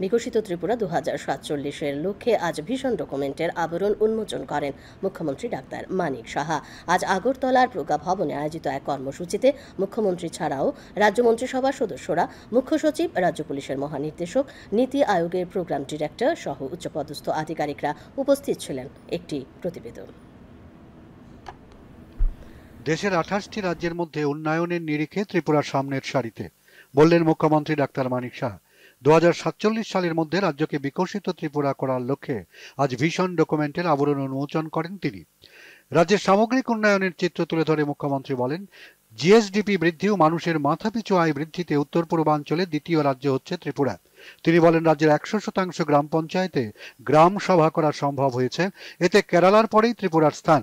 বিকশিত ত্রিপুরা 2047-এর লক্ষ্যে আজ ভিশন ডকুমেন্টের আবরণ উন্মোচন করেন মুখ্যমন্ত্রী ডাক্তার মানিক সাহা। আজ আগরতলার প্রজ্ঞা ভবনে আয়োজিত এক কর্মসূচিতে মুখ্যমন্ত্রী ছাড়াও রাজ্য মন্ত্রিসভার সদস্যরা, মুখ্য সচিব, রাজ্য পুলিশের মহানির্দেশক, নীতি আয়োগের প্রোগ্রাম ডিরেক্টর সহ উচ্চপদস্থ আধিকারিকরা উপস্থিত ছিলেন। একটি প্রতিবেদন। দেশের 28টি রাজ্যের মধ্যে উন্নয়নের নিরিখে ত্রিপুরা সামনের সারিতে, বললেন মুখ্যমন্ত্রী ডাক্তার মানিক সাহা। 2047 সালের মধ্যে রাজ্যকে বিকশিত ত্রিপুরা করার লক্ষ্যে আজ ভিশন ডকুমেন্টের আবরণ উন্মোচন করেন তিনি। রাজ্যের সামগ্রিক উন্নয়নের চিত্র তুলে ধরে মুখ্যমন্ত্রী বলেন, জিএসডিপি বৃদ্ধি ও মানুষের মাথাপিছু আয় বৃদ্ধিতে উত্তর পূর্বাঞ্চলে দ্বিতীয় রাজ্য হচ্ছে ত্রিপুরা। তিনি বলেন, রাজ্যের 100% গ্রাম পঞ্চায়েতে গ্রাম সভা করা সম্ভব হয়েছে, এতে কেরালার পরেই ত্রিপুরার স্থান।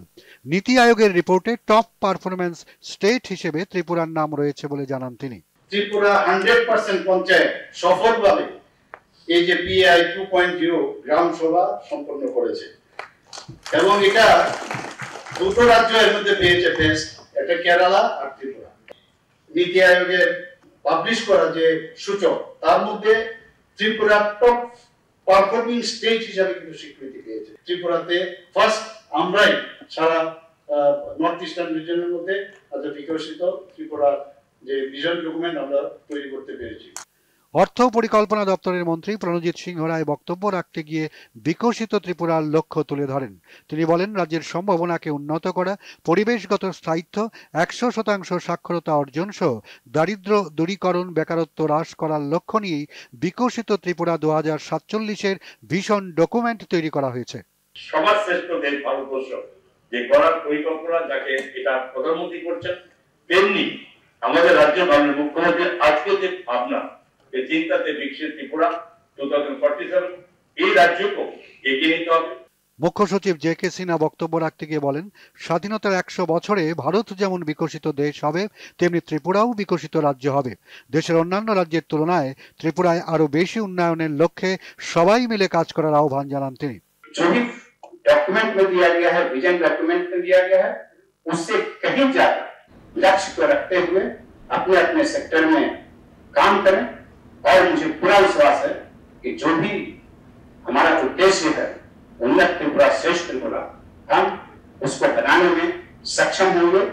নীতি আয়োগের রিপোর্টে টপ পারফরম্যান্স স্টেট হিসেবে ত্রিপুরার নাম রয়েছে বলে জানান তিনি। ত্রিপুরা 100% পঞ্চায়েত সফলভাবে এই যে পিআই 2.0 গ্রাম সভা সম্পন্ন করেছে এবং এটা দুটো রাজ্য এর মধ্যে পেয়েছে বেস্ট, এটা কেরালা আর ত্রিপুরা। নীতি আয়োগের পাবলিশ করা যে সূচক তার মধ্যে ত্রিপুরা টপ পারফর্মিং স্টেট হিসাবে কিন্তু স্বীকৃতি পেয়েছে। ত্রিপুরাতে ফার্স্ট আমরাই সারা নর্থ ইস্টার্ন রিজনের মধ্যে আজ বিকশিত ত্রিপুরা যে ভিশন ডকুমেন্ট আমরা তৈরি করতে পেরেছি। অর্থ পরিকল্পনা দপ্তরের মন্ত্রী প্রণজিৎ সিংহ রায় বক্তব্য রাখতে গিয়ে বিকশিত ত্রিপুরার লক্ষ্য তুলে ধরেন। তিনি বলেন, রাজ্যের সম্ভাবনাকে উন্নত করা, পরিবেশগত স্থায়িত্ব, 100% সাক্ষরতা অর্জন সহ দারিদ্র্য দূরীকরণ, বেকারত্ব হ্রাস করার লক্ষ্য নিয়েই বিকশিত ত্রিপুরা 2047-এর ভিশন ডকুমেন্ট তৈরি করা হয়েছে। সমাজ শ্রেষ্ঠ দেশ ভারতবর্ষ যে গড়ার পরিকল্পনা, যাকে এটা প্রধানমন্ত্রী করছেন, তেমনি আমাদের রাজ্য মাননীয় মুখ্যমন্ত্রী আজকে যে ভাবনা, এই চিন্তাতে বিকশিত ত্রিপুরা 2047 এই রাজ্যকে এগিয়ে নিতে হবে। মুখ্য সচিব জে কে সিনহা বক্তব্য রাখতে গিয়ে বলেন, স্বাধীনতার 100 বছরে ভারত যেমন বিকশিত দেশ হবে, তেমনি ত্রিপুরাও বিকশিত রাজ্য হবে। দেশের অন্যান্য রাজ্যের তুলনায় ত্রিপুরায় আরো বেশি উন্নয়নের লক্ষ্যে সবাই মিলে কাজ করার আহ্বান জানান তিনি। डॉक्यूमेंट में दिया गया है, विजन डॉक्यूमेंट में दिया गया है, उससे कहीं ज्यादा लक्ष्य को रखते हुए अपने अपने सेक्टर में काम करें। और मुझे पूरा विश्वास है कि जो भी हमारा उद्देश्य है, उन्नत त्रिपुरा, श्रेष्ठ त्रिपुरा, हम उसको बनाने में सक्षम होंगे।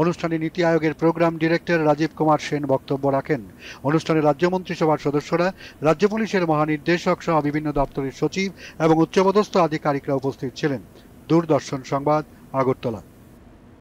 অনুষ্ঠানে নীতি আয়োগের প্রোগ্রাম ডিরেক্টর রাজীব কুমার সেন বক্তব্য রাখেন। অনুষ্ঠানে রাজ্য মন্ত্রিসভার সদস্যরা, রাজ্য পুলিশের মহানির্দেশক সহ বিভিন্ন দপ্তরের সচিব এবং উচ্চপদস্থ আধিকারিকরা উপস্থিত ছিলেন। দূরদর্শন সংবাদ, আগরতলা।